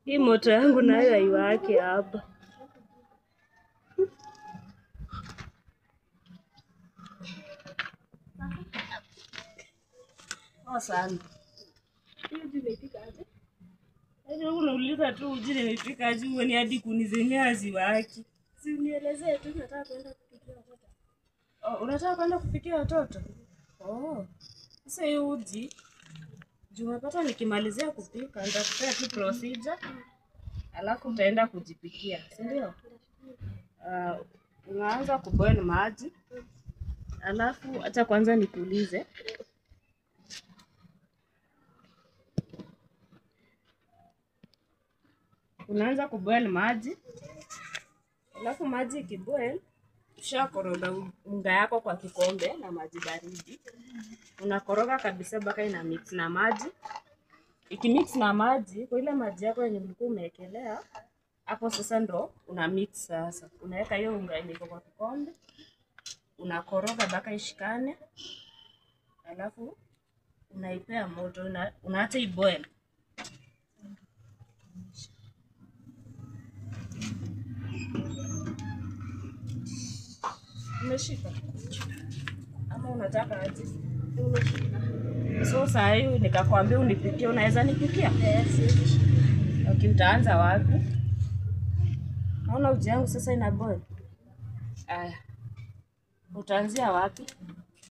Hii moto yangu nayo haiwaki hapa. Sana. Hiyo uji imepika aje? Yaani unauliza tu uji imepika aje, uone hadi kuni zenyewe haziwaki. Si unielezee tu nataka kwenda kupikia watoto. Oh, unataka kwenda kupikia watoto? Oh. Sasa hiyo uji Jumapata nikimalizia kupika nitakupea tu procedure. Alafu utaenda kujipikia, si ndio? Unaanza kuboil maji. Alafu acha kwanza nikuulize. Unaanza kuboil maji. Alafu maji ikiboil, ushakoroga unga yako kwa kikombe na maji baridi. Unakoroga kabisa mpaka ina mix na maji. Ikimix na maji, kwa ile maji yako yenye ulikuwa umewekelea, hapo sasa ndo una mix sasa. Unaweka hiyo unga yenye iko kwa kikombe. Unakoroga mpaka ishikane. Alafu unaipea moto, unaacha iboil. Umeshika? Ama unataka aje? Umeshika. So saa hii nikakwambia unipikie, unaweza nipikia? Yes. Okay, utaanza wapi? Naona uji yangu sasa ina boil. Utaanzia wapi?